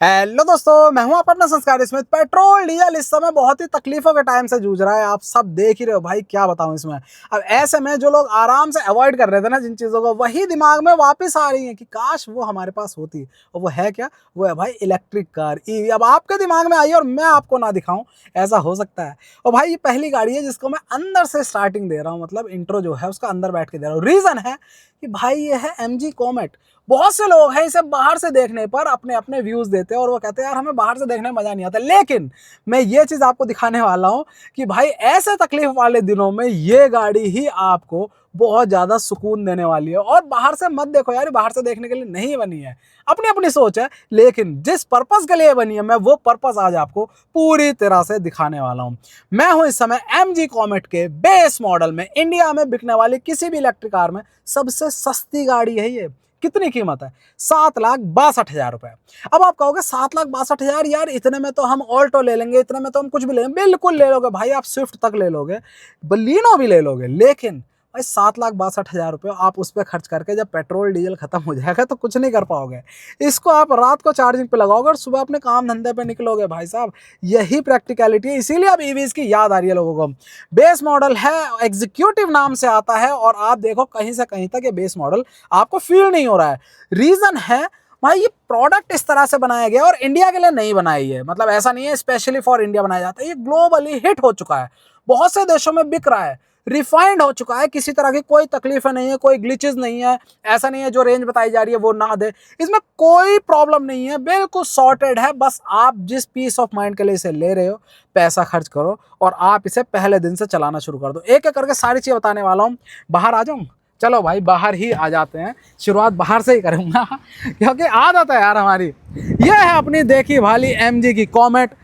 Hello दोस्तों, मैं हूं आपका अपना संस्कार। इसमें पेट्रोल डीजल इस समय बहुत ही तकलीफों के टाइम से जूझ रहा है। आप सब देख ही रहे हो भाई, क्या बताऊं इसमें। अब ऐसे में जो लोग आराम से अवॉइड कर रहे थे ना जिन चीज़ों को, वही दिमाग में वापस आ रही है कि काश वो हमारे पास होती। और वो है क्या? वो है भाई इलेक्ट्रिक कार, ईवी। अब आपके दिमाग में आई और मैं आपको ना दिखाऊं, ऐसा हो सकता है। और भाई ये पहली गाड़ी है जिसको मैं अंदर से स्टार्टिंग दे रहा हूँ, मतलब इंट्रो जो है उसका अंदर बैठ के दे रहा हूँ। रीज़न है कि भाई ये है MG कॉमेट। बहुत से लोग हैं इसे बाहर से देखने पर अपने अपने व्यूज देते हैं और वो कहते हैं यार हमें बाहर से देखने में मजा नहीं आता। लेकिन मैं ये चीज आपको दिखाने वाला हूं कि भाई ऐसे तकलीफ वाले दिनों में ये गाड़ी ही आपको बहुत ज्यादा सुकून देने वाली है। और बाहर से मत देखो यार, बाहर से देखने के लिए नहीं बनी है, अपनी अपनी सोच है। लेकिन जिस पर्पस के लिए बनी है, मैं वो पर्पस आज आपको पूरी तरह से दिखाने वाला हूं। मैं हूं इस समय MG कॉमेट के बेस मॉडल में। इंडिया में बिकने वाली किसी भी इलेक्ट्रिक कार में सबसे सस्ती गाड़ी है ये। कितनी कीमत है? 7,62,000 रुपए। अब आप कहोगे 7,62,000 यार, इतने में तो हम ऑल्टो ले लेंगे, इतने में तो हम कुछ भी ले लेंगे। बिल्कुल ले लोगे भाई, आप स्विफ्ट तक ले लोगे, बलिनो भी ले लोगे। लेकिन भाई 7,62,000 रुपये आप उस पर खर्च करके जब पेट्रोल डीजल खत्म हो जाएगा तो कुछ नहीं कर पाओगे। इसको आप रात को चार्जिंग पे लगाओगे और सुबह अपने काम धंधे पे निकलोगे भाई साहब। यही प्रैक्टिकलिटी है, इसीलिए अब ईवीज की याद आ रही है लोगों को। बेस मॉडल है, एग्जीक्यूटिव नाम से आता है, और आप देखो कहीं से कहीं तक ये बेस मॉडल आपको फील नहीं हो रहा है। रीजन है भाई ये प्रोडक्ट इस तरह से बनाया गया और इंडिया के लिए नहीं बनाई है। मतलब ऐसा नहीं है स्पेशली फॉर इंडिया बनाया जाता है, ये ग्लोबली हिट हो चुका है, बहुत से देशों में बिक रहा है, रिफाइंड हो चुका है। किसी तरह की कोई तकलीफ नहीं है, कोई ग्लिचेस नहीं है। ऐसा नहीं है जो रेंज बताई जा रही है वो ना दे, इसमें कोई प्रॉब्लम नहीं है, बिल्कुल सॉर्टेड है। बस आप जिस पीस ऑफ माइंड के लिए इसे ले रहे हो, पैसा खर्च करो और आप इसे पहले दिन से चलाना शुरू कर दो। एक एक करके सारी चीज़ बताने वाला हूँ। बाहर आ जाऊँ? चलो भाई बाहर ही आ जाते हैं, शुरुआत बाहर से ही करूँगा क्योंकि आदत है यार हमारी। ये है अपनी देखी भाली MG की कॉमेट।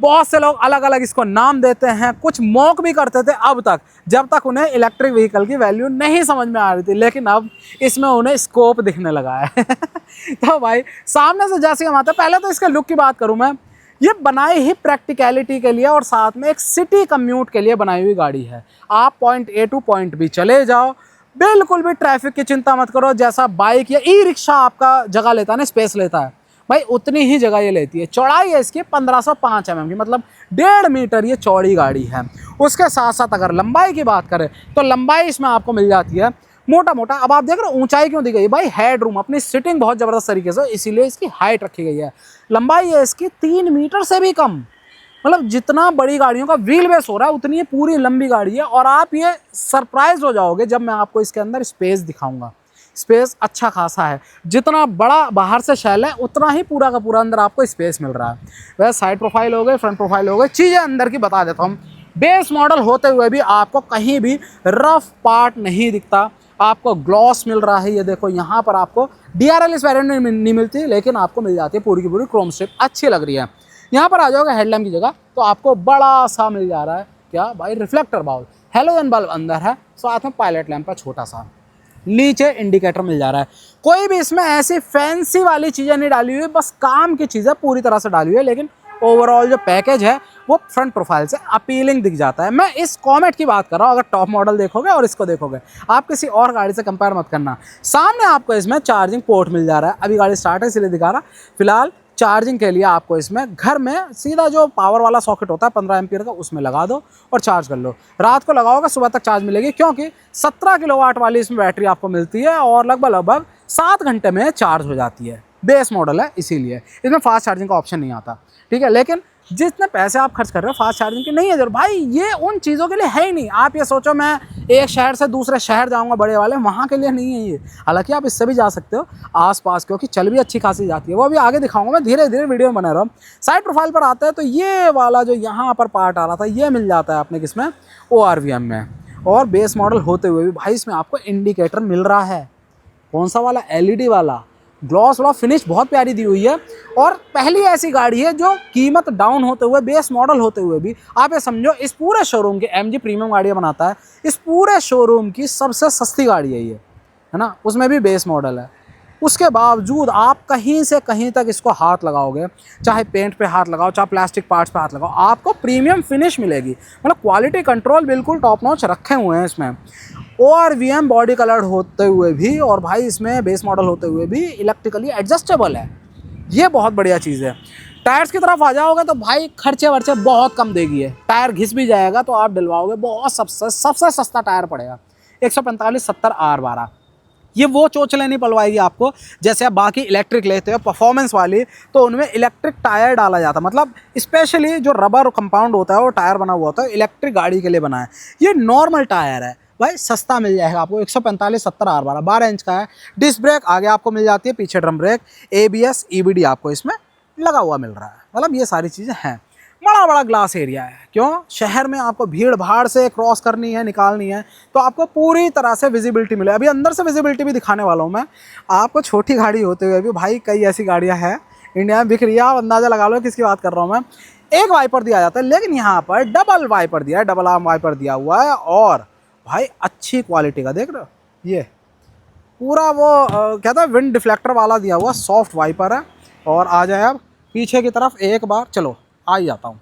बहुत से लोग अलग अलग इसको नाम देते हैं, कुछ मॉक भी करते थे अब तक, जब तक उन्हें इलेक्ट्रिक व्हीकल की वैल्यू नहीं समझ में आ रही थी। लेकिन अब इसमें उन्हें स्कोप दिखने लगा है तो भाई सामने से जैसे हम आते हैं, पहले तो इसके लुक की बात करूं मैं, ये बनाई ही प्रैक्टिकलिटी के लिए और साथ में एक सिटी कम्यूट के लिए बनाई हुई गाड़ी है। आप point A two point B चले जाओ, बिल्कुल भी ट्रैफिक की चिंता मत करो। जैसा बाइक या ई रिक्शा आपका जगह लेता है ना, स्पेस लेता है, भाई उतनी ही जगह ये लेती है। चौड़ाई है इसकी 1505 mm की, मतलब 1.5 मीटर ये चौड़ी गाड़ी है। उसके साथ साथ अगर लंबाई की बात करें तो लंबाई इसमें आपको मिल जाती है मोटा मोटा। अब आप देख रहे हो ऊंचाई क्यों दी गई भाई, हेड रूम, अपनी सिटिंग बहुत ज़बरदस्त तरीके से, इसीलिए इसकी हाइट रखी गई है। लंबाई है इसकी 3 मीटर से भी कम, मतलब जितना बड़ी गाड़ियों का व्हील बेस हो रहा है उतनी ये पूरी लंबी गाड़ी है। और आप ये सरप्राइज हो जाओगे जब मैं आपको इसके अंदर स्पेस दिखाऊंगा। स्पेस अच्छा खासा है, जितना बड़ा बाहर से शेल है उतना ही पूरा का पूरा अंदर आपको स्पेस मिल रहा है। वह साइड प्रोफाइल हो गए, फ्रंट प्रोफाइल हो गए, चीज़ें अंदर की बता देता हूँ। बेस मॉडल होते हुए भी आपको कहीं भी रफ पार्ट नहीं दिखता, आपको ग्लॉस मिल रहा है। ये देखो यहाँ पर आपको DRL इस वेरिएंट में नहीं मिलती, लेकिन आपको मिल जाती है पूरी की पूरी क्रोम स्ट्रिप, अच्छी लग रही है। यहाँ पर आ जाओगे हेडलैम्प की जगह तो आपको बड़ा सा मिल जा रहा है क्या भाई, रिफ्लेक्टर बाउल, हेलोजन बल्ब अंदर है, साथ में पायलट लैंप है छोटा सा, नीचे इंडिकेटर मिल जा रहा है। कोई भी इसमें ऐसी फैंसी वाली चीज़ें नहीं डाली हुई, बस काम की चीज़ें पूरी तरह से डाली हुई है। लेकिन ओवरऑल जो पैकेज है वो फ्रंट प्रोफाइल से अपीलिंग दिख जाता है। मैं इस कॉमेट की बात कर रहा हूँ, अगर टॉप मॉडल देखोगे और इसको देखोगे, आप किसी और गाड़ी से कंपेयर मत करना। सामने आपको इसमें चार्जिंग पोर्ट मिल जा रहा है, अभी गाड़ी स्टार्ट है इसलिए दिखा रहा। फिलहाल चार्जिंग के लिए आपको इसमें घर में सीधा जो पावर वाला सॉकेट होता है 15 एम्पीयर का, उसमें लगा दो और चार्ज कर लो। रात को लगाओगे सुबह तक चार्ज मिलेगी, क्योंकि 17 किलोवाट वाली इसमें बैटरी आपको मिलती है और लगभग 7 घंटे में चार्ज हो जाती है। बेस मॉडल है इसीलिए इसमें फास्ट चार्जिंग का ऑप्शन नहीं आता, ठीक है। लेकिन जितने पैसे आप खर्च कर रहे हो फास्ट चार्जिंग की नहीं है जरूर भाई, ये उन चीज़ों के लिए है ही नहीं। आप ये सोचो मैं एक शहर से दूसरे शहर जाऊंगा बड़े वाले, वहाँ के लिए नहीं है ये। हालांकि आप इससे भी जा सकते हो आसपास, क्योंकि चल भी अच्छी खासी जाती है, वो भी आगे दिखाऊंगा मैं, धीरे धीरे वीडियो में बना रहा हूँ। साइड प्रोफाइल पर आता है तो ये वाला जो यहाँ पर पार्ट आ रहा था ये मिल जाता है अपने किसमें, ORVM में। और बेस मॉडल होते हुए भी भाई इसमें आपको इंडिकेटर मिल रहा है, कौन सा वाला, LED वाला। ग्लॉस वाला फिनिश बहुत प्यारी दी हुई है और पहली ऐसी गाड़ी है जो कीमत डाउन होते हुए, बेस मॉडल होते हुए भी, आप ये समझो इस पूरे शोरूम की, MG प्रीमियम गाड़ियाँ बनाता है, इस पूरे शोरूम की सबसे सस्ती गाड़ी है ये, है ना, उसमें भी बेस मॉडल है। उसके बावजूद आप कहीं से कहीं तक इसको हाथ लगाओगे, चाहे पेंट पे हाथ लगाओ, चाहे प्लास्टिक पार्ट्स पे हाथ लगाओ, आपको प्रीमियम फिनिश मिलेगी। मतलब क्वालिटी कंट्रोल बिल्कुल टॉप नॉच रखे हुए हैं इसमें। ORVM बॉडी कलर्ड होते हुए भी, और भाई इसमें बेस मॉडल होते हुए भी इलेक्ट्रिकली एडजस्टेबल है। ये बहुत बढ़िया चीज़ है। टायर्स की तरफ आ जाओगे तो भाई खर्चे वर्चे बहुत कम देगी है। टायर घिस भी जाएगा तो आप डलवाओगे बहुत सबसे सस्ता टायर पड़ेगा 145/70 R12। ये वो चोच लेनी पड़वाएगी आपको जैसे आप बाकी इलेक्ट्रिक लेते हो परफॉर्मेंस वाली, तो उनमें इलेक्ट्रिक टायर डाला जाता है। मतलब स्पेशली जो रबर कंपाउंड होता है वो टायर बना हुआ होता है, इलेक्ट्रिक गाड़ी के लिए बना है। ये नॉर्मल टायर है भाई, सस्ता मिल जाएगा आपको 145/70 R12, 12 इंच का है। डिस्क ब्रेक आगे आपको मिल जाती है, पीछे ड्रम ब्रेक, ABS EBD आपको इसमें लगा हुआ मिल रहा है। मतलब ये सारी चीज़ें हैं। बड़ा बड़ा ग्लास एरिया है, क्यों? शहर में आपको भीड़ भाड़ से क्रॉस करनी है, निकालनी है, तो आपको पूरी तरह से विजिबिलिटी मिले। अभी अंदर से विजिबिलिटी भी दिखाने वाला हूँ मैं आपको। छोटी गाड़ी होते हुए भी भाई कई ऐसी गाड़ियाँ हैं इंडिया में बिक रही है, आप अंदाज़ा लगा लो किसकी बात कर रहा हूँ मैं। एक वाइपर दिया जाता है, लेकिन यहाँ पर डबल वाइपर दिया है, डबल आर्म वाइपर दिया हुआ है, और भाई अच्छी क्वालिटी का देख रहे हो। ये पूरा वो क्या था, विंड डिफ्लेक्टर वाला दिया हुआ सॉफ्ट वाइपर है। और आ जाए अब पीछे की तरफ एक बार, चलो आ ही जाता हूँ।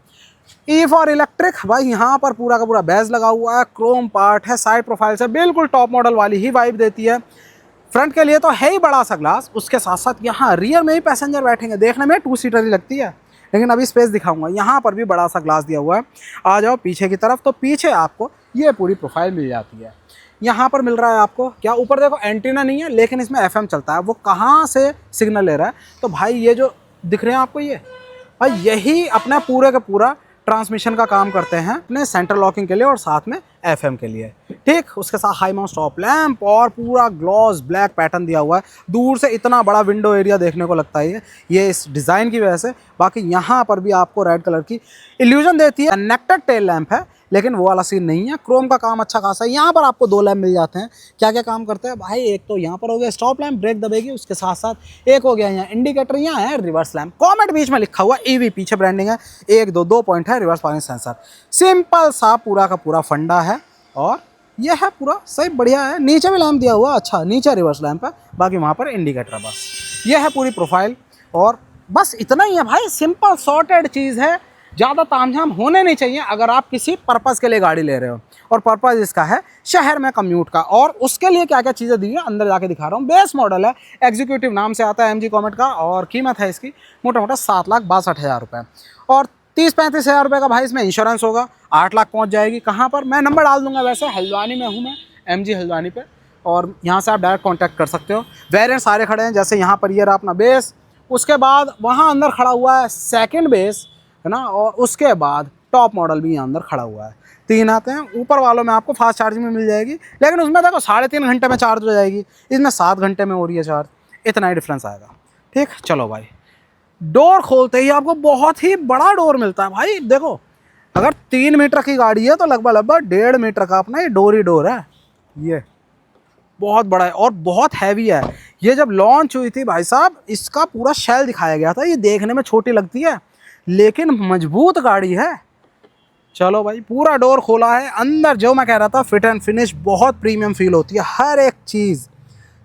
E फॉर इलेक्ट्रिक, भाई यहाँ पर पूरा का पूरा बैज लगा हुआ है, क्रोम पार्ट है, साइड प्रोफाइल से बिल्कुल टॉप मॉडल वाली ही वाइब देती है। फ्रंट के लिए तो है ही बड़ा सा ग्लास, उसके साथ साथ यहाँ रियर में ही पैसेंजर बैठेंगे, देखने में 2 सीटर ही लगती है, लेकिन अभी स्पेस दिखाऊंगा। यहाँ पर भी बड़ा सा ग्लास दिया हुआ है। आ जाओ पीछे की तरफ, तो पीछे आपको ये पूरी प्रोफाइल मिल जाती है। यहाँ पर मिल रहा है आपको क्या, ऊपर देखो एंटीना नहीं है, लेकिन इसमें FM चलता है। वो कहाँ से सिग्नल ले रहा है, तो भाई ये जो दिख रहे हैं आपको, ये भाई यही अपना पूरे का पूरा ट्रांसमिशन का काम करते हैं अपने सेंटर लॉकिंग के लिए और साथ में FM के लिए। ठीक, उसके साथ हाई माउंट स्टॉप लैंप और पूरा ग्लॉस ब्लैक पैटर्न दिया हुआ है। दूर से इतना बड़ा विंडो एरिया देखने को लगता है ये इस डिज़ाइन की वजह से। बाकी यहाँ पर भी आपको रेड कलर की इल्यूजन देती है। कनेक्टेड टेल लैंप है, लेकिन वो वाला सीन नहीं है। क्रोम का काम अच्छा खासा है। यहाँ पर आपको 2 लैंप मिल जाते हैं। क्या क्या काम करते हैं भाई, एक तो यहाँ पर हो गया स्टॉप लैंप, ब्रेक दबेगी, उसके साथ साथ एक हो गया यहाँ इंडिकेटर, यहाँ है रिवर्स लैंप। कॉमेट बीच में लिखा हुआ EV, पीछे ब्रांडिंग है, 1 2 पॉइंट है, रिवर्स पार्किंग सेंसर। सिंपल सा पूरा का पूरा फंडा है, और यह है पूरा सही बढ़िया है। नीचे भी लैंप दिया हुआ, अच्छा नीचे रिवर्स लैंप है, बाकी वहाँ पर इंडिकेटर। बस यह है पूरी प्रोफाइल, और बस इतना ही है भाई। सिंपल सॉर्टेड चीज़ है, ज़्यादा तामझाम होने नहीं चाहिए अगर आप किसी पर्पज़ के लिए गाड़ी ले रहे हो, और पर्पज़ इसका है शहर में कम्यूट का। और उसके लिए क्या क्या चीज़ें दी है अंदर जाके दिखा रहा हूँ। बेस मॉडल है, एग्जीक्यूटिव नाम से आता है MG कॉमेट का, और कीमत है इसकी मोटा मोटा 7,62,000 रुपये, और 30-35 हज़ार रुपये का भाई इसमें इंश्योरेंस होगा। 8 लाख पहुँच जाएगी। कहाँ पर, मैं नंबर डाल दूंगा, वैसे हल्द्वानी में हूँ मैं, MG हल्द्वानी पे, और यहाँ से आप डायरेक्ट कॉन्टैक्ट कर सकते हो। वेरिएंट सारे खड़े हैं, जैसे यहाँ पर ये रहा अपना बेस, उसके बाद वहाँ अंदर खड़ा हुआ है सेकेंड बेस है ना, और उसके बाद टॉप मॉडल भी यहाँ अंदर खड़ा हुआ है। 3 आते हैं। ऊपर वालों में आपको फास्ट चार्जिंग में मिल जाएगी, लेकिन उसमें देखो 3.5 घंटे में चार्ज हो जाएगी, इसमें 7 घंटे में हो रही है चार्ज। इतना ही डिफरेंस आएगा। ठीक, चलो भाई, डोर खोलते ही आपको बहुत ही बड़ा डोर मिलता है भाई। देखो, अगर 3 मीटर की गाड़ी है तो लगभग 1.5 मीटर का अपना ये डोर ही डोर है। ये बहुत बड़ा है और बहुत हैवी है। ये जब लॉन्च हुई थी भाई साहब, इसका पूरा शेल दिखाया गया था। ये देखने में छोटी लगती है, लेकिन मजबूत गाड़ी है। चलो भाई, पूरा डोर खोला है। अंदर जो मैं कह रहा था, फिट एंड फिनिश बहुत प्रीमियम फील होती है। हर एक चीज़,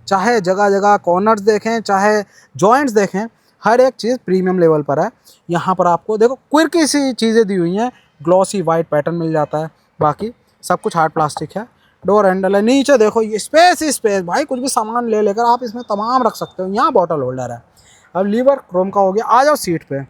चाहे जगह जगह कॉर्नर्स देखें, चाहे जॉइंट्स देखें, हर एक चीज़ प्रीमियम लेवल पर है। यहाँ पर आपको देखो क्विर्की सी चीज़ें दी हुई हैं, ग्लॉसी वाइट पैटर्न मिल जाता है। बाकी सब कुछ हार्ड प्लास्टिक है। डोर हैंडल है, नीचे देखो ये स्पेस ही स्पेस भाई, कुछ भी सामान ले लेकर आप इसमें तमाम रख सकते हो। यहाँ बॉटल होल्डर है। अब लीवर क्रोम का हो गया। आ जाओ सीट पे।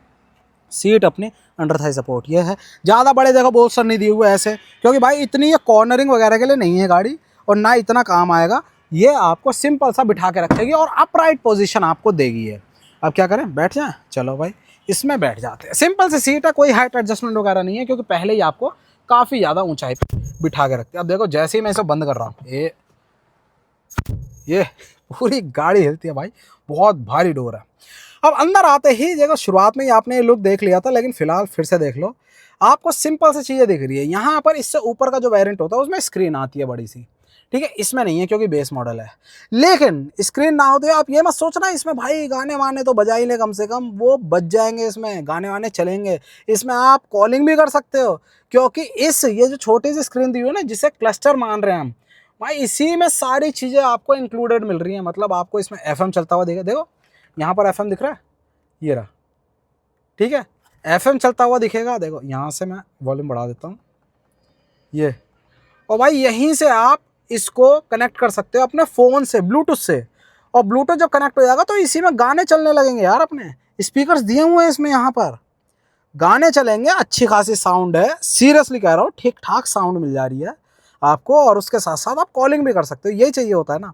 सीट अपनी अंडर थाई सपोर्ट ये है। ज़्यादा बड़े देखो बोल्स्टर नहीं दिए हुए ऐसे, क्योंकि भाई इतनी ये कॉर्नरिंग वगैरह के लिए नहीं है गाड़ी, और ना इतना काम आएगा। ये आपको सिंपल सा बिठा के रखेगी और अपराइट पोजीशन आपको देगी है। अब क्या करें, बैठ जाएं? चलो भाई, इसमें बैठ जाते हैं। सिंपल सी सीट है, कोई हाइट एडजस्टमेंट वगैरह नहीं है, क्योंकि पहले ही आपको काफ़ी ज़्यादा ऊंचाई पे बिठा के रखते हैं। अब देखो, जैसे ही मैं इसे बंद कर रहा हूँ, ये पूरी गाड़ी हिलती है भाई, बहुत भारी डोर है। अब अंदर आते ही देखो, शुरुआत में ही आपने ये लुक देख लिया था, लेकिन फिलहाल फिर से देख लो। आपको सिंपल सी चीज़ें दिख रही है। यहाँ पर इससे ऊपर का जो वेरिएंट होता है उसमें स्क्रीन आती है बड़ी सी, ठीक है। इसमें नहीं है क्योंकि बेस मॉडल है। लेकिन स्क्रीन ना होते आप ये मत सोचना इसमें भाई गाने वाने तो बजा ही ले, कम से कम वो बज जाएंगे, इसमें गाने वाने चलेंगे। इसमें आप कॉलिंग भी कर सकते हो, क्योंकि ये जो छोटी सी स्क्रीन दी हुई है ना, जिसे क्लस्टर मान रहे हैं हम भाई, इसी में सारी चीज़ें आपको इंक्लूडेड मिल रही हैं। मतलब आपको इसमें FM चलता हुआ दिखेगा। देखो यहाँ पर FM दिख रहा है, ये रहा, ठीक है। FM चलता हुआ दिखेगा। देखो यहाँ से मैं वॉल्यूम बढ़ा देता हूँ, ये। और भाई यहीं से आप इसको कनेक्ट कर सकते हो अपने फ़ोन से, ब्लूटूथ से। और ब्लूटूथ जब कनेक्ट हो जाएगा तो इसी में गाने चलने लगेंगे यार अपने। स्पीकर्स दिए हुए हैं इसमें, यहाँ पर गाने चलेंगे, अच्छी खासी साउंड है, सीरियसली कह रहा हूँ, ठीक ठाक साउंड मिल जा रही है आपको। और उसके साथ साथ आप कॉलिंग भी कर सकते हो, यही चाहिए होता है ना।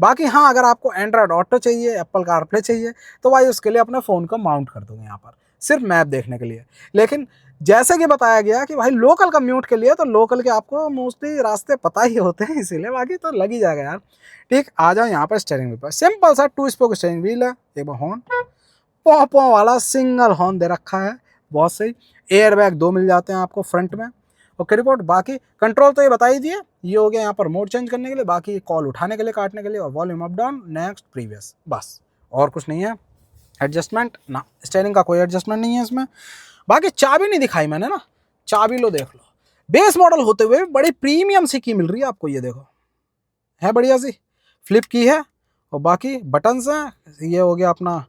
बाकी हाँ, अगर आपको एंड्रॉयड ऑटो चाहिए, एप्पल कारप्ले चाहिए, तो भाई उसके लिए अपने फ़ोन को माउंट कर दोगे यहाँ पर, सिर्फ मैप देखने के लिए। लेकिन जैसे कि बताया गया कि भाई लोकल कम्यूट के लिए, तो लोकल के आपको मोस्टली रास्ते पता ही होते हैं, इसीलिए बाकी तो लग ही जाएगा यार। ठीक, आ जाओ यहाँ पर स्टीयरिंग व्हील पर, सिंपल सा 2 स्पोक स्टीयरिंग व्हील है, एक बार हॉर्न, पौ पौ वाला सिंगल हॉर्न दे रखा है, बहुत सही। एयर बैग 2 मिल जाते हैं आपको फ्रंट में। ओके रिपोर्ट, बाकी कंट्रोल तो ये बता ही दिए, ये हो गया यहाँ पर मोड चेंज करने के लिए, बाकी कॉल उठाने के लिए, काटने के लिए, और volume up down, next, previous, बस और कुछ नहीं है। एडजस्टमेंट ना, स्टीयरिंग का कोई एडजस्टमेंट नहीं है इसमें। बाकी चाबी नहीं दिखाई मैंने ना, चाबी लो देख लो, बेस मॉडल होते हुए बड़ी प्रीमियम सी की मिल रही है आपको, ये देखो है बढ़िया सी, फ्लिप की है, और बाकी बटन्स हैं। ये हो गया अपना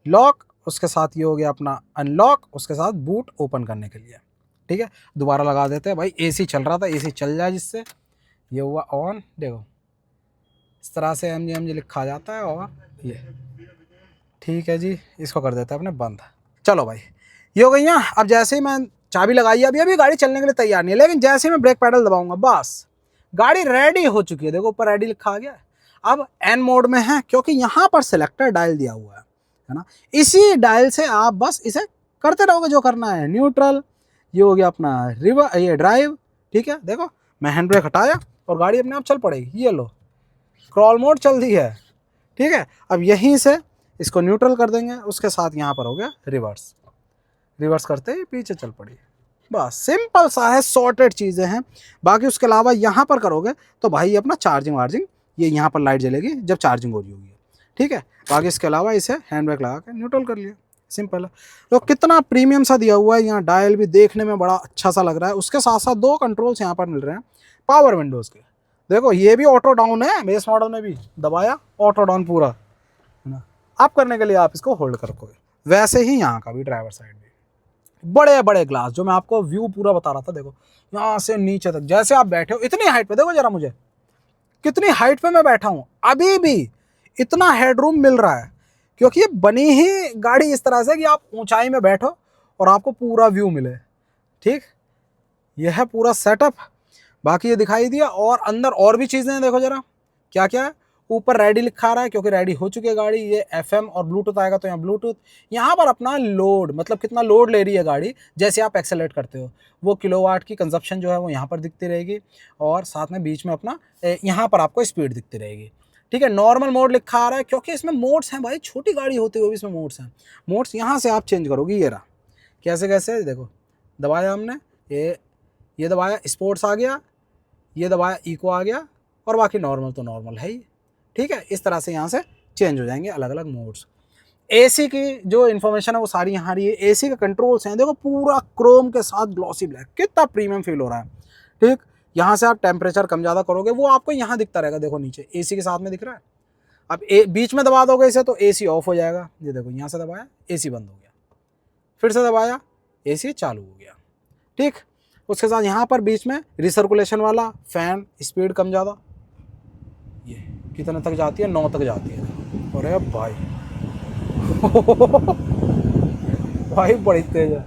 लॉक, उसके साथ ये हो गया अपना अनलॉक, उसके साथ बूट ओपन करने के लिए। ठीक है, दोबारा लगा देते हैं भाई, एसी चल रहा था, एसी चल जाए जिससे। ये हुआ ऑन, देखो इस तरह से MG लिखा जाता है, और ये ठीक है जी, इसको कर देते हैं अपने बंद। चलो भाई, ये हो गई ना। अब जैसे ही मैं चाबी लगाई, अभी अभी गाड़ी चलने के लिए तैयार नहीं है, लेकिन जैसे ही मैं ब्रेक पैडल दबाऊंगा, बस गाड़ी रेडी हो चुकी है। देखो ऊपर रेडी लिखा आ गया। अब एन मोड में है, क्योंकि यहाँ पर सिलेक्टर डायल दिया हुआ है ना। इसी डायल से आप बस इसे करते रहोगे जो करना है। न्यूट्रल, ये हो गया अपना रिवर, ये ड्राइव। ठीक है, देखो मैं हैंड ब्रेक हटाया और गाड़ी अपने आप चल पड़ेगी। ये लो, क्रॉल मोड चल दी है। ठीक है, अब यहीं से इसको न्यूट्रल कर देंगे, उसके साथ यहाँ पर हो गया रिवर्स, रिवर्स करते ही पीछे चल पड़ी। बस सिंपल सा है, सॉर्टेड चीज़ें हैं। बाकी उसके अलावा यहाँ पर करोगे तो भाई अपना चार्जिंग वार्जिंग, ये यहाँ पर लाइट जलेगी जब चार्जिंग हो रही होगी। ठीक है, बाकी इसके अलावा इसे हैंड ब्रेक लगा के न्यूट्रल कर लिया, सिंपल है। तो कितना प्रीमियम सा दिया हुआ है, यहाँ डायल भी देखने में बड़ा अच्छा सा लग रहा है। उसके साथ साथ 2 कंट्रोल्स यहाँ पर मिल रहे हैं पावर विंडोज़ के। देखो ये भी ऑटो डाउन है, बेस मॉडल में भी दबाया ऑटो डाउन पूरा है ना। अप करने के लिए आप इसको होल्ड कर रखोगे। वैसे ही यहाँ का भी ड्राइवर साइड भी बड़े बड़े ग्लास, जो मैं आपको व्यू पूरा बता रहा था। देखो यहाँ से नीचे तक जैसे आप बैठे हो, इतनी हाइट पे देखो जरा मुझे, कितनी हाइट पे मैं बैठा हूँ, अभी भी इतना हेडरूम मिल रहा है, क्योंकि ये बनी ही गाड़ी इस तरह से कि आप ऊंचाई में बैठो और आपको पूरा व्यू मिले। ठीक, ये है पूरा सेटअप। बाकी ये दिखाई दिया, और अंदर और भी चीज़ें हैं, देखो जरा क्या क्या है। ऊपर रेडी लिखा रहा है, क्योंकि रेडी हो चुकी है गाड़ी। ये FM और ब्लूटूथ आएगा, तो यहाँ ब्लूटूथ। यहाँ पर अपना लोड, मतलब कितना लोड ले रही है गाड़ी, जैसे आप एक्सेलरेट करते हो, वो किलोवाट की कंजप्शन जो है वो यहाँ पर दिखती रहेगी, और साथ में बीच में अपना यहाँ पर आपको स्पीड दिखती रहेगी। ठीक है, नॉर्मल मोड लिखा आ रहा है, क्योंकि इसमें मोड्स हैं भाई, छोटी गाड़ी होती हुई भी इसमें मोड्स हैं। मोड्स यहाँ से आप चेंज करोगे, ये रहा कैसे कैसे, देखो दबाया हमने, ये दबाया स्पोर्ट्स आ गया, ये दबाया इको आ गया, और बाकी नॉर्मल तो नॉर्मल है ही। ठीक है, इस तरह से यहाँ से चेंज हो जाएंगे अलग अलग मोड्स। AC की जो इन्फॉर्मेशन है वो सारी यहाँ रही है। AC के कंट्रोल्स हैं, देखो पूरा क्रोम के साथ ग्लॉसी ब्लैक, कितना प्रीमियम फील हो रहा है। ठीक, यहाँ से आप टेम्परेचर कम ज़्यादा करोगे, वो आपको यहाँ दिखता रहेगा। देखो नीचे AC के साथ में दिख रहा है। अब बीच में दबा दोगे इसे तो AC ऑफ हो जाएगा। ये देखो यहाँ से दबाया, AC बंद हो गया, फिर से दबाया, AC चालू हो गया। ठीक, उसके साथ यहाँ पर बीच में रिसर्कुलेशन वाला फैन, स्पीड कम ज़्यादा, ये कितने तक जाती है, 9 तक जाती है। अरे भाई भाई बड़ी तेज है।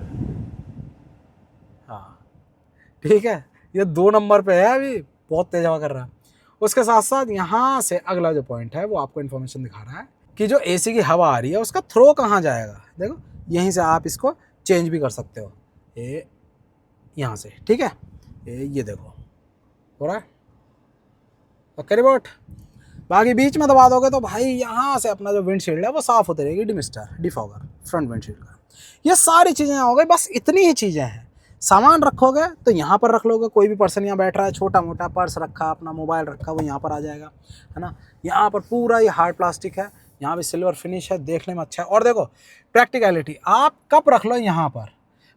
हाँ ठीक है, ये 2 नंबर पे है, अभी बहुत तेज हवा कर रहा है। उसके साथ साथ यहाँ से अगला जो पॉइंट है वो आपको इन्फॉर्मेशन दिखा रहा है कि जो AC की हवा आ रही है उसका थ्रो कहाँ जाएगा। देखो यहीं से आप इसको चेंज भी कर सकते हो, ये यहाँ से। ठीक है, ये देखो हो रहा है ओके रिपोर्ट। बाकी बीच में दबा दोगे तो भाई यहाँ से अपना जो विंडशील्ड है वो साफ़ होती रहेगी, डिमिस्टर, डिफॉगर, फ्रंट विंडशील्ड का। ये सारी चीज़ें हो गई, बस इतनी ही चीज़ें हैं। सामान रखोगे तो यहाँ पर रख लोगे, कोई भी पर्सन यहाँ बैठ रहा है, छोटा मोटा पर्स रखा, अपना मोबाइल रखा, वो यहाँ पर आ जाएगा, है ना। यहाँ पर पूरा ये हार्ड प्लास्टिक है, यहाँ भी सिल्वर फिनिश है, देखने में अच्छा है। और देखो प्रैक्टिकलिटी, आप कप रख लो यहाँ पर,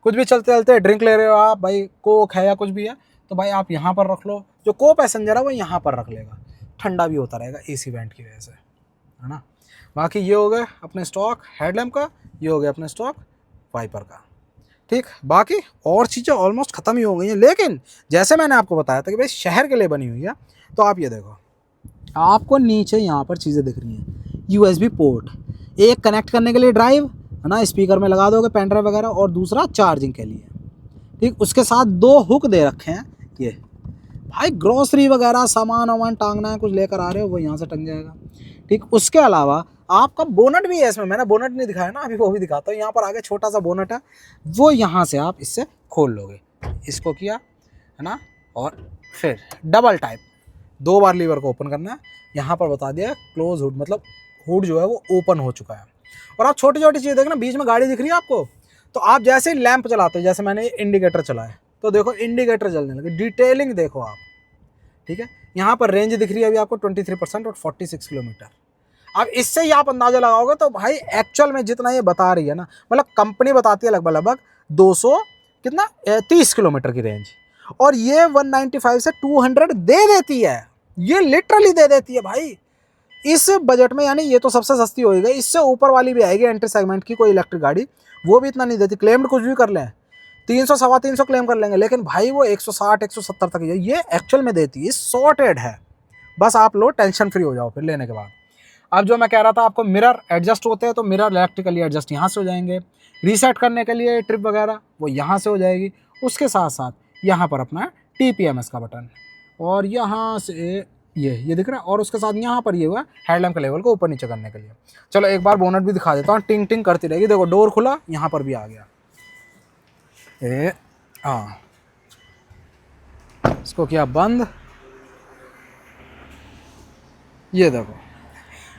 कुछ भी चलते चलते ड्रिंक ले रहे हो आप, भाई कोक है या कुछ भी है, तो भाई आप यहाँ पर रख लो। जो को पैसेंजर है वो यहाँ पर रख लेगा, ठंडा भी होता रहेगा AC वेंट की वजह से, है ना। बाकी ये हो गया अपने स्टॉक हेडलैम्प का, ये हो गया अपने स्टॉक वाइपर का। ठीक, बाकी और चीज़ें ऑलमोस्ट ख़त्म ही हो गई हैं। लेकिन जैसे मैंने आपको बताया था कि भाई शहर के लिए बनी हुई है, तो आप ये देखो, आपको नीचे यहाँ पर चीज़ें दिख रही हैं। USB पोर्ट, एक कनेक्ट करने के लिए ड्राइव, है ना, स्पीकर में लगा दोगे पेन ड्राइव वगैरह, और दूसरा चार्जिंग के लिए। ठीक, उसके साथ 2 हुक दे रखे हैं। ये भाई ग्रोसरी वगैरह सामान वामान टांगना है, कुछ लेकर आ रहे हो, वो यहाँ से टंग जाएगा। ठीक, उसके अलावा आपका बोनट भी है इसमें, मैंने बोनट नहीं दिखाया ना, अभी वो भी दिखाता हूँ। यहाँ पर आगे छोटा सा बोनट है, वो यहाँ से आप इससे खोल लोगे। इसको किया है ना, और फिर डबल टाइप 2 बार लीवर को ओपन करना है। यहाँ पर बता दिया क्लोज हुड, मतलब हुड जो है वो ओपन हो चुका है। और आप छोटी छोटी चीज़ देखना, बीच में गाड़ी दिख रही है आपको, तो आप जैसे ही लैंप चलाते हो, जैसे मैंने इंडिकेटर चलाया तो देखो इंडिकेटर जलने लगे, डिटेलिंग देखो आप। ठीक है, यहाँ पर रेंज दिख रही है अभी आपको 23% और 46 किलोमीटर। अब इससे ही आप अंदाजा लगाओगे तो भाई एक्चुअल में जितना ये बता रही है ना, मतलब कंपनी बताती है लगभग 200 कितना 30 किलोमीटर की रेंज, और ये 195 से 200 दे देती है। ये लिटरली दे देती है भाई इस बजट में, यानी ये तो सबसे सस्ती होगी। इससे ऊपर वाली भी आएगी एंट्री सेगमेंट की कोई इलेक्ट्रिक गाड़ी, वो भी इतना नहीं देती। क्लेम्ड कुछ भी कर लें 300 सवा 300 क्लेम कर लेंगे, लेकिन भाई वो 160 170 तक ये एक्चुअल में देती है। सॉर्टेड है, बस आप लो, टेंशन फ्री हो जाओ फिर लेने के बाद। अब जो मैं कह रहा था आपको, मिरर एडजस्ट होते हैं, तो मिरर इलेक्ट्रिकली एडजस्ट यहाँ से हो जाएंगे। रीसेट करने के लिए ट्रिप वगैरह वो यहाँ से हो जाएगी। उसके साथ साथ यहाँ पर अपना TPMS का बटन, और यहाँ से ये दिख रहा है, और उसके साथ यहाँ पर ये हुआ हेडलैम्प के लेवल को ऊपर नीचे करने के लिए। चलो एक बार बोनट भी दिखा देता हूँ, टिंग टिंग करती रहेगी। देखो डोर खुला, यहाँ पर भी आ गया। हाँ, इसको किया बंद। ये देखो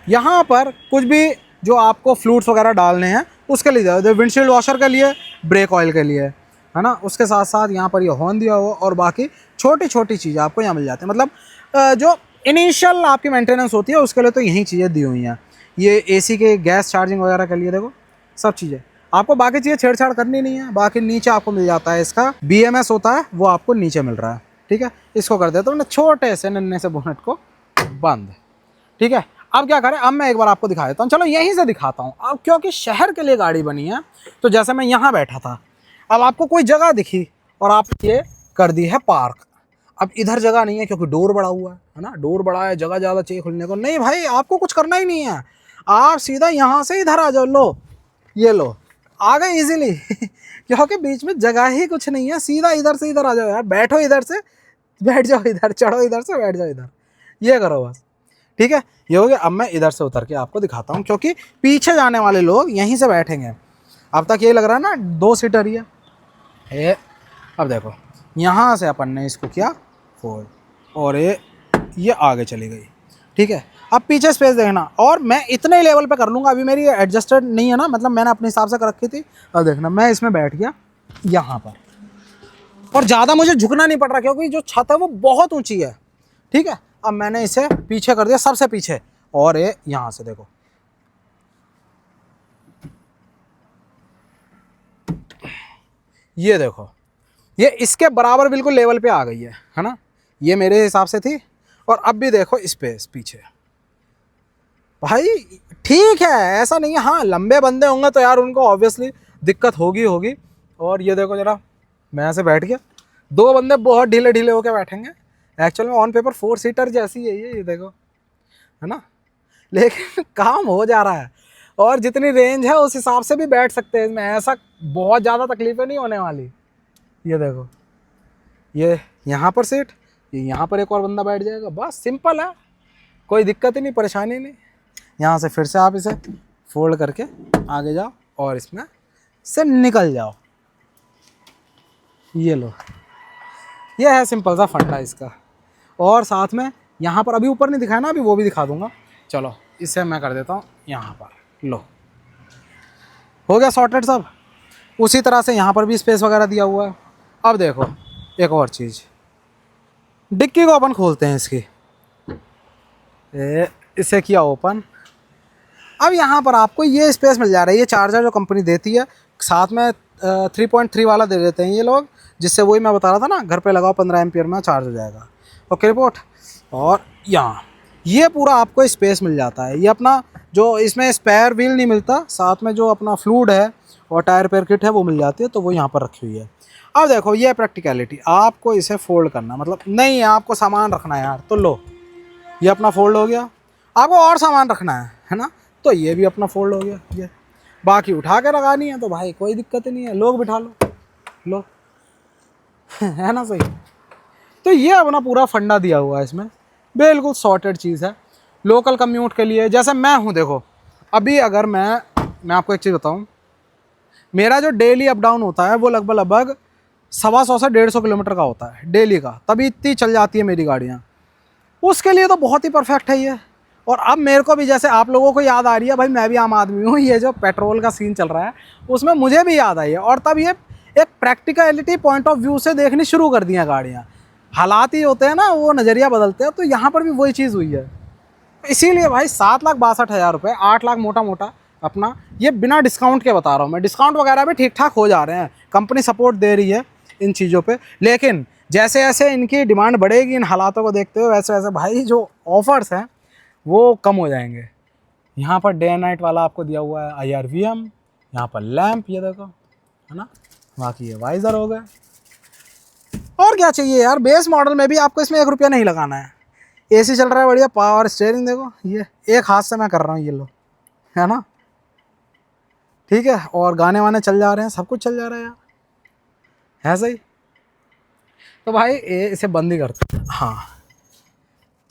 यहाँ पर कुछ भी जो आपको फ्लूइड्स वगैरह डालने हैं उसके लिए, विंडशील्ड वॉशर के लिए, ब्रेक ऑयल के लिए, है ना। उसके साथ साथ यहाँ पर ये हॉर्न दिया हुआ, और बाकी छोटी छोटी चीज़ें आपको यहाँ मिल जाती हैं। मतलब जो इनिशियल आपकी मेंटेनेंस होती है उसके लिए तो यही चीज़ें दी हुई हैं। ये AC के गैस चार्जिंग वगैरह के लिए देखो सब चीज़ें, आपको बाकी चीज़ें छेड़छाड़ करनी नहीं है। बाकी नीचे आपको मिल जाता है, इसका BMS होता है वो आपको नीचे मिल रहा है। ठीक है, इसको कर देता हूँ छोटे से नन्हे से बोनट को बंद। ठीक है, अब क्या करें, अब मैं एक बार आपको दिखा देता हूँ। चलो यहीं से दिखाता हूँ अब, क्योंकि शहर के लिए गाड़ी बनी है। तो जैसे मैं यहाँ बैठा था, अब आपको कोई जगह दिखी और आप ये कर दी है पार्क। अब इधर जगह नहीं है क्योंकि डोर बड़ा हुआ है ना, डोर बड़ा है, जगह ज़्यादा चाहिए खुलने को। नहीं भाई, आपको कुछ करना ही नहीं है, आप सीधा यहाँ से इधर आ जाओ। लो, ये लो, आ गए इजीली क्योंकि बीच में जगह ही कुछ नहीं है। सीधा इधर से इधर आ जाओ यार, बैठो इधर से बैठ जाओ इधर, चढ़ो इधर से बैठ जाओ इधर, ये करो बस। ठीक है, ये हो गया। अब मैं इधर से उतर के आपको दिखाता हूँ, क्योंकि पीछे जाने वाले लोग यहीं से बैठेंगे। अब तक ये लग रहा है ना 2 सीटर ही है। अब देखो यहाँ से अपन ने इसको किया फोल्ड, और ये आगे चली गई। ठीक है, अब पीछे स्पेस देखना, और मैं इतने लेवल पे कर लूँगा। अभी मेरी एडजस्टेड नहीं है ना, मतलब मैंने अपने हिसाब से कर रखी थी। अब देखना, मैं इसमें बैठ गया यहाँ पर, और ज़्यादा मुझे झुकना नहीं पड़ रहा क्योंकि जो छत है वो बहुत ऊंची है। ठीक है, अब मैंने इसे पीछे कर दिया, सबसे पीछे, और ये यहाँ से देखो, ये देखो, ये इसके बराबर बिल्कुल लेवल पे आ गई है ना। ये मेरे हिसाब से थी, और अब भी देखो स्पेस पीछे भाई ठीक है, ऐसा नहीं है। हाँ, लंबे बंदे होंगे तो यार उनको ऑब्वियसली दिक्कत होगी। और ये देखो जरा, मैं ऐसे बैठ गया, 2 बंदे बहुत ढीले ढीले होकर बैठेंगे। एक्चुअल में ऑन पेपर 4 सीटर जैसी है ये देखो, है ना, लेकिन काम हो जा रहा है। और जितनी रेंज है उस हिसाब से भी बैठ सकते हैं इसमें, ऐसा बहुत ज़्यादा तकलीफें नहीं होने वाली। ये देखो, ये यहाँ पर सीट, ये यहाँ पर एक और बंदा बैठ जाएगा, बस सिंपल है, कोई दिक्कत ही नहीं, परेशानी नहीं। यहाँ से फिर से आप इसे फोल्ड करके आगे जाओ और इसमें से निकल जाओ। ये लो, ये है सिंपल सा फंडा इसका। और साथ में यहाँ पर अभी ऊपर नहीं दिखाया ना, अभी वो भी दिखा दूंगा। चलो इसे मैं कर देता हूँ यहाँ पर, लो हो गया सॉर्टेड सब। उसी तरह से यहाँ पर भी स्पेस वगैरह दिया हुआ है। अब देखो एक और चीज़, डिक्की को अपन खोलते हैं इसकी, इसे किया ओपन। अब यहाँ पर आपको ये स्पेस मिल जा रहा है, ये चार्जर जो कंपनी देती है साथ में 3.3 वाला दे देते हैं ये लोग, जिससे वही मैं बता रहा था ना, घर पे लगाओ 15 एम्पियर में चार्ज हो जाएगा। Okay report. और यहाँ ये पूरा आपको स्पेस मिल जाता है। ये अपना जो इसमें स्पेयर व्हील नहीं मिलता, साथ में जो अपना फ्लूइड है और टायर पेयर किट है वो मिल जाती है, तो वो यहाँ पर रखी हुई है। अब देखो ये प्रैक्टिकलिटी, आपको इसे फोल्ड करना, मतलब नहीं है आपको सामान रखना है यार, तो लो ये अपना फोल्ड हो गया। आपको और सामान रखना है ना, तो ये भी अपना फोल्ड हो गया। ये बाकी उठा के लगानी है तो भाई कोई दिक्कत नहीं है, लोग बिठा लो है ना सही। तो ये अपना पूरा फंडा दिया हुआ है इसमें, बिल्कुल सॉर्टेड चीज़ है लोकल कम्यूट के लिए। जैसे मैं हूँ देखो, अभी अगर मैं आपको एक चीज़ बताऊँ, मेरा जो डेली अप डाउन होता है वो लगभग 125 से 150 किलोमीटर का होता है डेली का, तभी इतनी चल जाती है मेरी गाड़ियाँ। उसके लिए तो बहुत ही परफेक्ट है ये। और अब मेरे को भी, जैसे आप लोगों को याद आ रही है भाई, मैं भी आम आदमी हूँ, ये जो पेट्रोल का सीन चल रहा है उसमें मुझे भी याद आई है। और तब ये एक प्रैक्टिकलिटी पॉइंट ऑफ व्यू से देखनी शुरू कर दी हैं गाड़ियाँ। हालात ही होते हैं ना, वो नज़रिया बदलते हैं, तो यहाँ पर भी वही चीज़ हुई है। इसीलिए भाई 7,62,000 रुपये, 8 लाख मोटा मोटा अपना, ये बिना डिस्काउंट के बता रहा हूँ मैं। डिस्काउंट वगैरह भी ठीक ठाक हो जा रहे हैं, कंपनी सपोर्ट दे रही है इन चीज़ों पे। लेकिन जैसे जैसे इनकी डिमांड बढ़ेगी इन हालातों को देखते हुए, वैसे वैसे भाई जो ऑफर्स हैं वो कम हो जाएंगे। यहाँ पर डे एंड नाइट वाला आपको दिया हुआ है IRVM, यहाँ पर लैंप ये देखो, है ना। बाकी ये वाइज़र हो गए। और क्या चाहिए यार, बेस मॉडल में भी आपको इसमें 1 रुपया नहीं लगाना है। AC चल रहा है बढ़िया, पावर स्टीयरिंग देखो, ये एक हाथ से मैं कर रहा हूँ, ये लो, है ना, ठीक है। और गाने वाने चल जा रहे हैं, सब कुछ चल जा रहा है यार, है सही। तो भाई इसे बंद ही करते हैं। हाँ,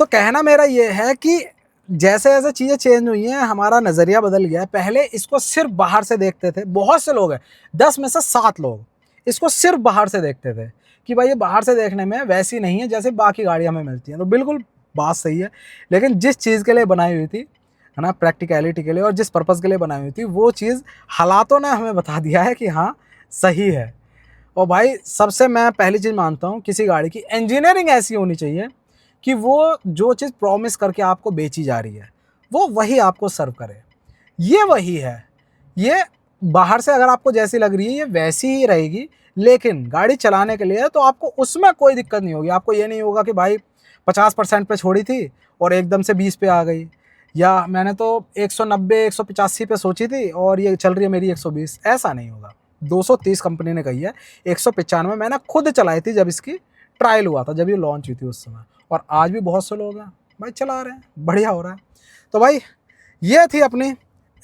तो कहना मेरा ये है कि जैसे जैसे चीज़ें चेंज हुई हैं, हमारा नज़रिया बदल गया है। पहले इसको सिर्फ बाहर से देखते थे, बहुत से लोग हैं, 10 में से 7 लोग इसको सिर्फ बाहर से देखते थे कि भाई ये बाहर से देखने में वैसी नहीं है जैसे बाकी गाड़ियाँ हमें मिलती हैं। तो बिल्कुल बात सही है, लेकिन जिस चीज़ के लिए बनाई हुई थी, है ना, प्रैक्टिकलिटी के लिए, और जिस पर्पज़ के लिए बनाई हुई थी, वो चीज़ हालातों ने हमें बता दिया है कि हाँ सही है। और भाई सबसे मैं पहली चीज़ मानता हूँ, किसी गाड़ी की इंजीनियरिंग ऐसी होनी चाहिए कि वो जो चीज़ प्रॉमिस करके आपको बेची जा रही है वो वही आपको सर्व करे। ये वही है। ये बाहर से अगर आपको जैसी लग रही है ये वैसी ही रहेगी, लेकिन गाड़ी चलाने के लिए तो आपको उसमें कोई दिक्कत नहीं होगी। आपको ये नहीं होगा कि भाई 50% पे छोड़ी थी और एकदम से 20 पे आ गई, या मैंने तो 190 185 पे सोची थी और ये चल रही है मेरी 120। ऐसा नहीं होगा। 230 कंपनी ने कही है, 195 मैंने खुद चलाई थी जब इसकी ट्रायल हुआ था, जब ये लॉन्च हुई थी उस समय। और आज भी बहुत से लोग हैं भाई चला रहे हैं, बढ़िया हो रहा है। तो भाई ये थी अपनी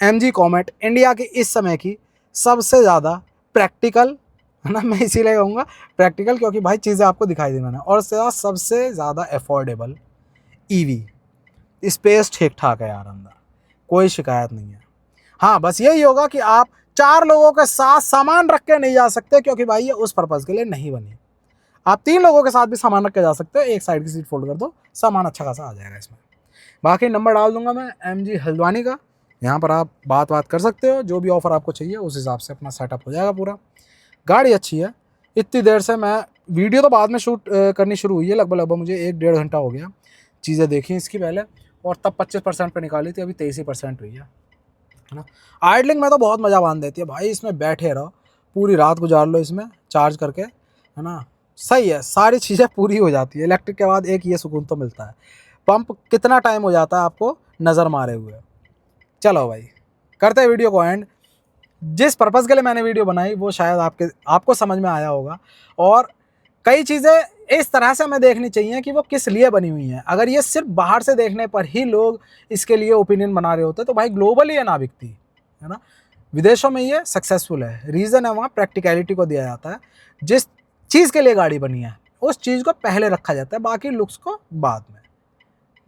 MG कॉमेट, इंडिया की इस समय की सबसे ज़्यादा प्रैक्टिकल, है ना, मैं इसीलिए कहूँगा प्रैक्टिकल क्योंकि भाई चीज़ें आपको दिखाई दी मैंने, और सबसे ज़्यादा अफोर्डेबल EV। स्पेस ठीक ठाक है यार अंदर, कोई शिकायत नहीं है। हाँ बस यही होगा कि आप 4 लोगों के साथ सामान रख के नहीं जा सकते, क्योंकि भाई ये उस पर्पज़ के लिए नहीं बनी। आप 3 लोगों के साथ भी सामान रख के जा सकते हो, एक साइड की सीट फोल्ड कर दो, सामान अच्छा खासा आ जाएगा इसमें। बाकी नंबर डाल दूंगा मैं MG हल्द्वानी का, यहाँ पर आप बात कर सकते हो, जो भी ऑफ़र आपको चाहिए उस हिसाब से अपना सेटअप हो जाएगा पूरा। गाड़ी अच्छी है। इतनी देर से मैं वीडियो तो बाद में शूट करनी शुरू हुई है, लगभग मुझे 1-1.5 घंटा हो गया। चीज़ें देखी इसकी पहले, और तब 25% पे निकाली थी, अभी 23% हुई है ना। आइडलिंग में तो बहुत मज़ा बांध देती है भाई, इसमें बैठे रहो पूरी रात गुजार लो इसमें चार्ज करके, है ना, सही है। सारी चीज़ें पूरी हो जाती है। इलेक्ट्रिक के बाद एक ये सुकून तो मिलता है। पंप कितना टाइम हो जाता है आपको नज़र मारे हुए। चलो भाई करते हैं वीडियो को एंड। जिस पर्पज़ के लिए मैंने वीडियो बनाई वो शायद आपको समझ में आया होगा, और कई चीज़ें इस तरह से हमें देखनी चाहिए कि वो किस लिए बनी हुई हैं। अगर ये सिर्फ बाहर से देखने पर ही लोग इसके लिए ओपिनियन बना रहे होते तो भाई ग्लोबली ये ना बिकती, है ना। विदेशों में ये सक्सेसफुल है, रीज़न है वहाँ प्रैक्टिकलिटी को दिया जाता है। जिस चीज़ के लिए गाड़ी बनी है उस चीज़ को पहले रखा जाता है, बाकी लुक्स को बाद में।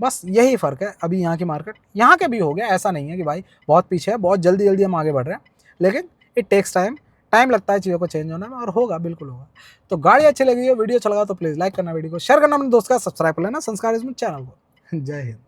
बस यही फ़र्क है अभी यहाँ की मार्केट। यहाँ के भी हो गया, ऐसा नहीं है कि भाई बहुत पीछे है, बहुत जल्दी जल्दी हम आगे बढ़ रहे हैं, लेकिन इट टेक्स टाइम लगता है चीज़ों को चेंज होने में, और होगा, बिल्कुल होगा। तो गाड़ी अच्छी लगी हो, वीडियो अच्छा लगा तो प्लीज़ लाइक करना, वीडियो को शेयर करना अपने दोस्त का, सब्सक्राइब कर लेना संस्कार चैनल को। जय हिंद।